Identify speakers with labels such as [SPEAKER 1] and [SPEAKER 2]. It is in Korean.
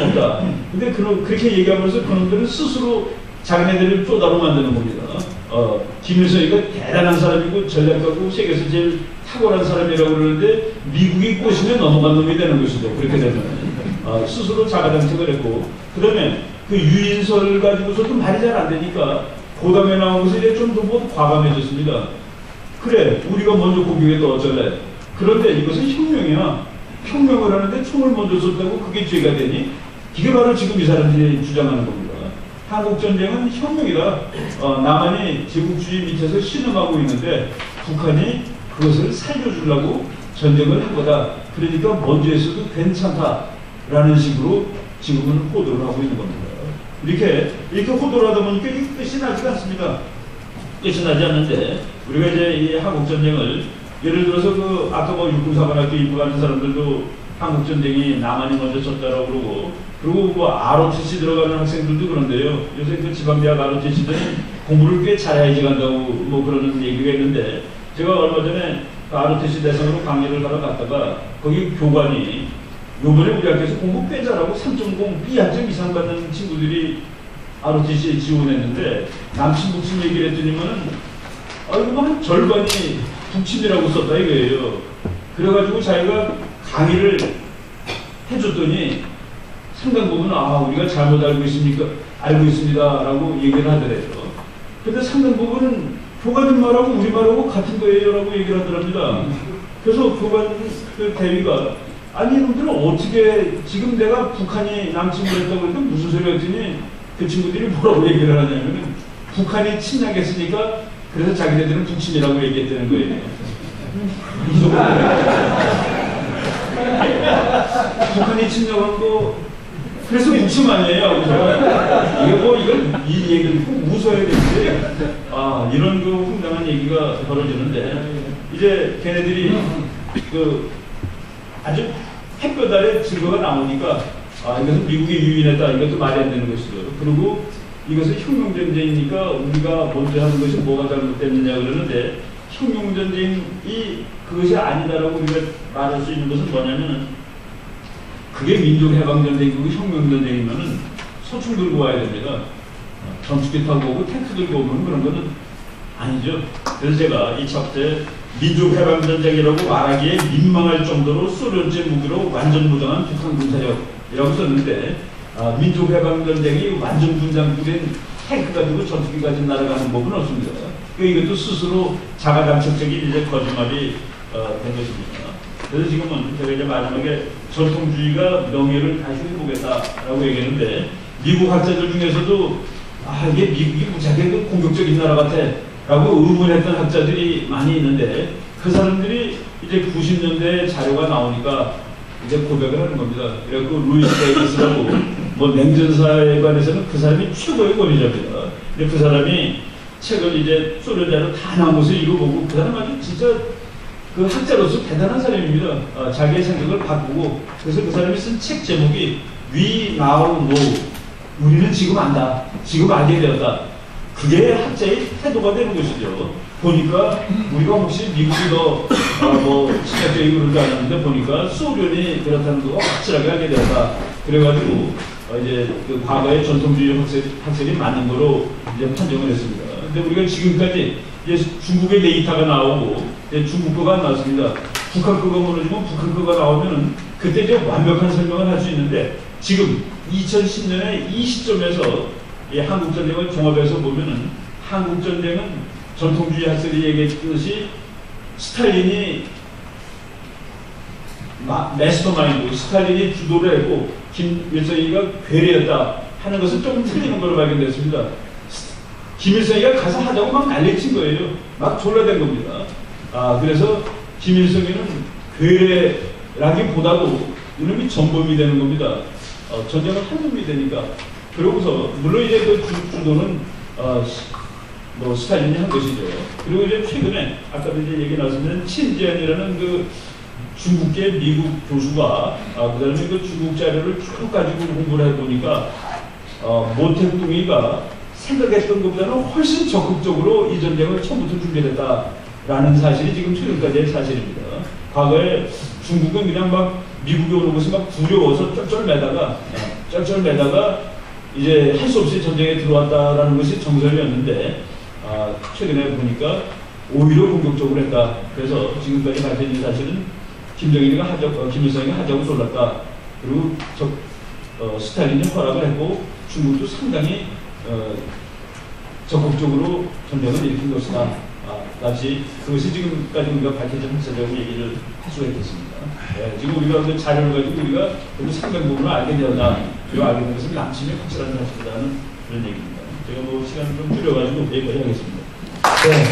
[SPEAKER 1] 겁니다. 근데 그렇게 얘기하면서 그놈들은 스스로 자기네들을 쪼다로 만드는 겁니다. 김일성이가 대단한 사람이고 전략가고 세계에서 제일 탁월한 사람이라고 그러는데 미국이 꼬시면 넘어간 놈이 되는 것이죠. 그렇게 되면 스스로 자가당착을 했고, 그 다음에 그 유인설 가지고서도 말이 잘 안 되니까 고담에 나온 것을 이제 좀 더 과감해졌습니다. 그래, 우리가 먼저 공격해도 어쩔래. 그런데 이것은 혁명이야. 혁명을 하는데 총을 먼저 쏜다고 그게 죄가 되니? 이게 바로 지금 이 사람들이 주장하는 겁니다. 한국전쟁은 혁명이다. 남한이 제국주의 밑에서 신음하고 있는데 북한이 그것을 살려주려고 전쟁을 한 거다. 그러니까 먼저 했어도 괜찮다라는 식으로 지금은 호도를 하고 있는 겁니다. 이렇게 호도를 하다 보니까 이게 끝이 나지 않습니다. 끝이 나지 않는데, 우리가 이제 이 한국전쟁을 예를 들어서 아까 육군사관학교 입부하는 사람들도 한국전쟁이 남한이 먼저 졌다라고 그러고, 그리고 ROTC 들어가는 학생들도 그런데요. 요새 그 지방대학 ROTC들이 공부를 꽤 잘해야지 간다고 그러는 얘기가 있는데, 제가 얼마 전에 ROTC 대상으로 강의를 하러 갔다가 거기 교관이 요번에 우리 학교에서 공부 꽤 잘하고 3.0 B학점 이상 받는 친구들이 ROTC에 지원했는데 남친 북친 얘기를 했더니만은 이거 한 절반이 북친이라고 썼다 이거예요. 그래가지고 자기가 강의를 해줬더니 상당 부분 우리가 잘못 알고 있습니다라고 얘기를 하더래요. 근데 상당 부분은 교관님 말하고 우리 말하고 같은 거예요라고 얘기를 하더랍니다. 그래서 교관 그 대위가 아니 이놈들은 어떻게 지금 내가 북한이 남침을 했다고 했더니 무슨 소리 했더니 그 친구들이 뭐라고 얘기를 하냐면 북한이 침략했으니까 그래서 자기네들은 북침이라고 얘기했다는 거예요. 북한이 침략한 거 그래서 북침 아니에요. 이 얘기를 꼭 웃어야 되는데 이런 그 황당한 얘기가 벌어지는데 이제 걔네들이 아주 햇볕 아래 증거가 나오니까 이것은 미국이 유인했다. 이것도 말이 안 되는 것이죠. 그리고 이것은 혁명전쟁이니까 우리가 먼저 하는 것이 뭐가 잘못됐느냐 그러는데, 혁명전쟁이 그것이 아니다라고 우리가 말할 수 있는 것은 뭐냐면은 그게 민족해방전쟁이고 혁명전쟁이면은 소총 들고 와야 됩니다. 전투기 타고 오고 탱크 들고 오면 그런 거는 아니죠. 그래서 제가 이 첩때 민족해방전쟁이라고 말하기에 민망할 정도로 소련제 무기로 완전 무장한 북한 군사력이라고 썼는데, 민족해방전쟁이 완전 군장급인 탱크 가지고 전투기 가지고 날아가는 법은 없습니다. 이것도 스스로 자가당착적인 이제 거짓말이 된 것입니다. 그래서 지금은 제가 이제 마지막에 전통주의가 명예를 다시 회복했다라고 얘기했는데, 미국 학자들 중에서도 이게 미국이 무지하게 공격적인 나라 같아 라고 의문했던 학자들이 많이 있는데, 그 사람들이 이제 90년대 자료가 나오니까 이제 고백을 하는 겁니다. 그래갖고 루이스 데이비스라고 냉전사에 관해서는 그 사람이 최고의 권위자입니다. 근데 그 사람이 책을 이제 소련자로 다 나온 것을 읽어보고 그 사람 아주 진짜 그 학자로서 대단한 사람입니다. 자기의 생각을 바꾸고, 그래서 그 사람이 쓴 책 제목이 We Now Know, 우리는 지금 안다, 지금 알게 되었다. 그게 학자의 태도가 되는 것이죠. 보니까 우리가 혹시 미국이 더 침략적이고 그런 줄 알았는데 보니까 소련이 그렇다는 거 확실하게 알게 되었다. 그래가지고 이제 그 과거의 전통주의 학설이 맞는 거로 이제 판정을 했습니다. 근데 우리가 지금까지 이제 중국의 데이터가 나오고 이제 중국 거가 안 나왔습니다. 북한 거가 무너지면 북한 거가 나오면은 그때 이제 완벽한 설명을 할 수 있는데, 지금 2010년에 이 시점에서 이 한국전쟁을 종합해서 보면은 한국전쟁은 전통주의 학설이 얘기했듯이 스탈린이 마스터마인드, 스탈린이 주도를 했고 김일성이가 괴뢰였다 하는 것은 조금 틀리는 걸로 발견됐습니다. 김일성이가 가서 하자고 막 난리친 거예요. 막 졸라댄 겁니다. 그래서 김일성이는 괴뢰라기보다도 이놈이 전범이 되는 겁니다. 전쟁은 한 놈이 되니까. 그러고서 물론 이제 그 주도는 스탈린이 한 것이죠. 그리고 이제 최근에 아까도 이제 얘기 나왔습니다. 친지안이라는 그 중국계 미국 교수가 그다음에 그 중국 자료를 쭉 가지고 공부를 해보니까 모택동이가 생각했던 것보다는 훨씬 적극적으로 이 전쟁을 처음부터 준비했다라는 사실이 지금 최근까지의 사실입니다. 과거에 중국은 그냥 막 미국에 오는 것이 막 두려워서 쩔쩔매다가 쩔쩔매다가 이제 할 수 없이 전쟁에 들어왔다라는 것이 정설이었는데 최근에 보니까 오히려 공격적으로 했다. 그래서 지금까지 밝혀진 사실은 김일성이가 하자고 쏠랐다. 그리고 스탈린이 허락을 했고 중국도 상당히 적극적으로 전쟁을 일으킨 것이다. 다시 그것이 지금까지 우리가 밝혀진 학설이라고 얘기를 할 수가 있겠습니다. 지금 우리가 그 자료를 가지고 우리가 그래도 상당 부분을 알게 되었다. 그리고 알게 된 것은 양심이 확실한 사실이라는 그런 얘기입니다. 제가 뭐 시간을 좀 줄여가지고 여기까지 하겠습니다.
[SPEAKER 2] 네.